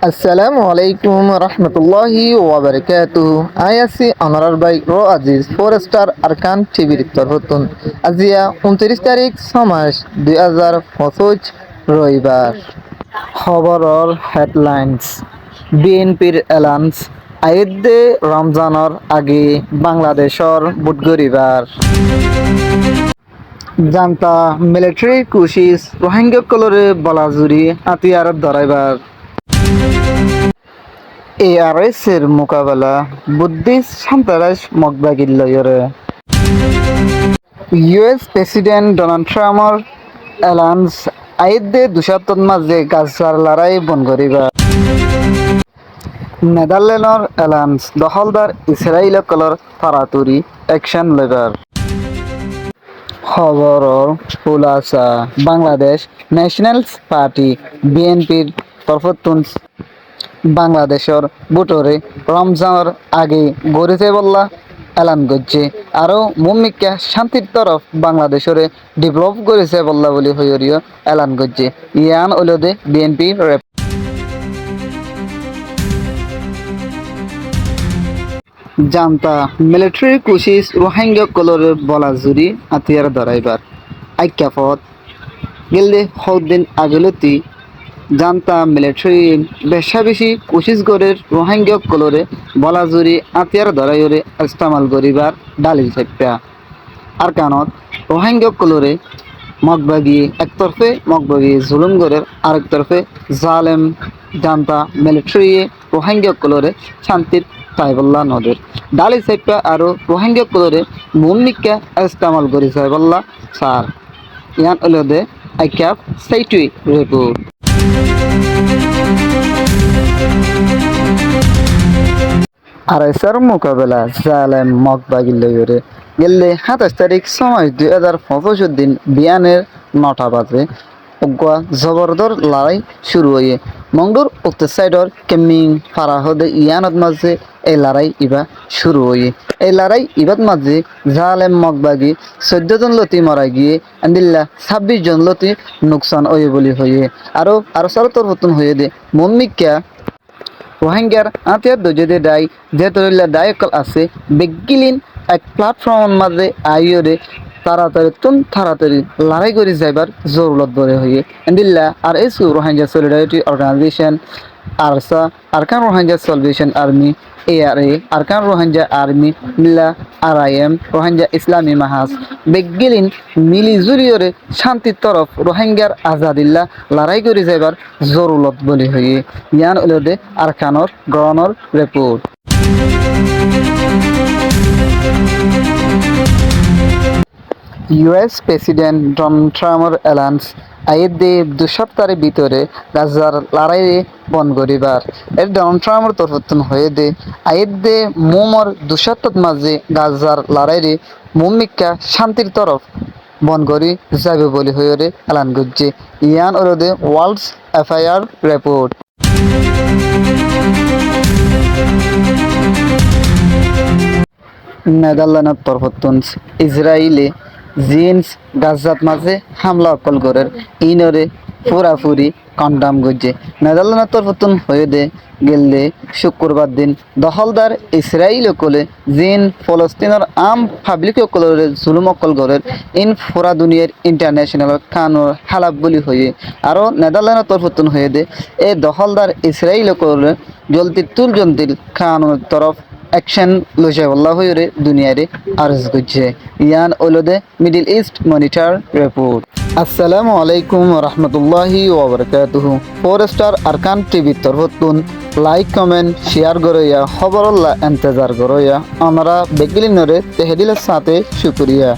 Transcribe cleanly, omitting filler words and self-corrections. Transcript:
আসসালামু আলাইকুম রহমতুল্লাহি ওয়াবারাকাতুহু। আই আছি অনারার বাই রো আজিজ ফোরেস্টার আরকান টিভির তরফতুন আজিয়া 29 তারিখ 6 মাস 2025 রবিবার। খবৰৰ হেডলাইন্স। বিএনপিৰ এলান্স আইদে ৰমজানৰ আগে বাংলাদেশৰ বুটগৰিবাৰ। জান্তা মিলিটারি কুশিস রোহিঙ্গাসকলরে বলাজুরি হাতিয়ার ধরাইবার। ARS এর মোকাবেলা বুদ্ধিস্ট সন্ত্রাস মগবাগির লয়রে। US প্রেসিডেন্ট ডোনাল্ড ট্রাম্পর এলান্স আইদে 200 মাঝে গাজার লড়াই বন করিবা। নেদারল্যান্ডর এলান্স দখলদার ইসরায়েল কলর ফারাতুরি অ্যাকশন লইবার। খবৰৰ খুলাসা। বাংলাদেশ ন্যাশনাল পার্টি বিএনপির তরফতুন বাংলাদেশের বুটরে রমজানের আগে গড়িতে বললা এলান করছে আরও মুমিকা শান্তির তরফ বাংলাদেশের ডেভেলপ করেছে বললা বলে হইরিও এলান করছে। ইয়ান ওলদে বিএনপি জান্তা মিলিটারি কুশিস রোহিঙ্গা কলরে বলাজুরি হাতিয়ার ধরাইবার। আইক্যাফত গেলে সদিন আগলতি জান্তা মিলিটারি বেশা বেশি কুশিস গড়ের রোহিঙ্গা কলরে বলাজুরি হাতিয়ার ধরাইরে ইস্তেমাল করিবার ডালি চাপ্যা। আর কানত রোহিঙ্গা কলরে মগবাগি একতরফে মগবাগি জুলুম গড়ের আরেক তরফে জালেম জান্তা মিলিটারি রোহিঙ্গা কলরে শান্তির সাইবল্লা নদের ডালি সাইপা আরো রোহিঙ্গা কলরে মুমিকা ইস্তেমাল করি সাইবল্লা সার ইয়ান ওলদে আইক্যাপ সাইটুই রিপোর্ট। আড়াইশার মোকাবেলা জালেম মগবাগি লইরে গেলে 27 তারিখ 6 মাস 2025 দিন বিয়ানের 9টা বাজে অগুয়া জবরদর লড়াই শুরু হয়ে মংডুর উত্তর সাইডর কেমিং ফারাহদে ইয়ানত মাঝে এই লড়াই ইবা শুরু হয়ে এই লড়াই ইবাদ মাঝে জালেম মগবাগি 14 জন লতি মারা গিয়ে আন্দিল্লা 26 জন লতি নুকসান হয়ে বলি হয়ে আরো সারতর পতন হয়ে দে মম্মিকা রোহিঙ্গার আতিয়ার দজেদে দায় যে তরিল্লা দায়কল আছে বেগিলিন এক প্ল্যাটফর্মের মাঝে আইয়রে তাড়াতাড়ি লড়াই করে যাইবার জরুরত বলে হয়ে এন্দিল্লা আর এসু Rohingya solidarity organisation ARSA Arakan Rohingya salvation army ARA Arakan Rohingya army মিল্লা RIM রোহিঙ্গা ইসলামী মাহাজ বেগিলিন মিলি জুরিয়রে শান্তির তরফ রোহিঙ্গার আজাদিল্লা লড়াই করে যাইবার জরুরত বলে হয়ে ইয়ান উলদে আরকানর গণর রিপোর্ট। US প্রেসিডেন্ট ডোনাল্ড ট্রাম্পর এলান্স আইদে 2 সপ্তাহের ভিতরে গাজার লড়াই বন করিবার। এর ডোনাল্ড ট্রাম্পর তরফতুন হয়ে দে আইদে মোমর 2 সপ্তাহ মাঝে গাজার লড়াই মুমিকা শান্তির তরফ বন করি যাবে বলে হয়ে এলান করছে। ইয়ান ওরদে ওয়ার্ল্ডস FIR রিপোর্ট। নেদারল্যান্ডের তরফতুন ইসরায়েলে জিন্স গাজাত মাঝে হামলা অকল গড়ের ইনরে পুরাপুরি কন্ডাম গজে নেদারল্যান্ডের তরফতুন হয়ে দে গেলে শুক্রবার দিন দখলদার ইসরায়েল কলে জিন ফলস্তিনের আম পাবলিক কলরে জুলুম অকল গড়ের ইন ফোরা দুনিয়ার ইন্টারন্যাশনাল কানুর হালাপ বলি হয়ে আরও নেদারল্যান্ডের তরফতুন হয়ে দে এ দখলদার ইসরায়েল কলে জলতিল কানুর তরফ অ্যাকশন লইছে বল্লা হয়ে দুনিয়ারে আরজ করছে। ইয়ান ওলদে মিডল ইস্ট মনিটর রিপোর্ট। আসসালামু আলাইকুম রহমতুল্লাহি ওয়াবারাকাতুহু। ফোরেস্টার আরকান টিভির তরফতুন লাইক কমেন্ট শেয়ার গরইয়া খবরল্লা ইন্তজার গরইয়া আমরা বেগিলিনরে তেহদিলের সাথে শুকরিয়া।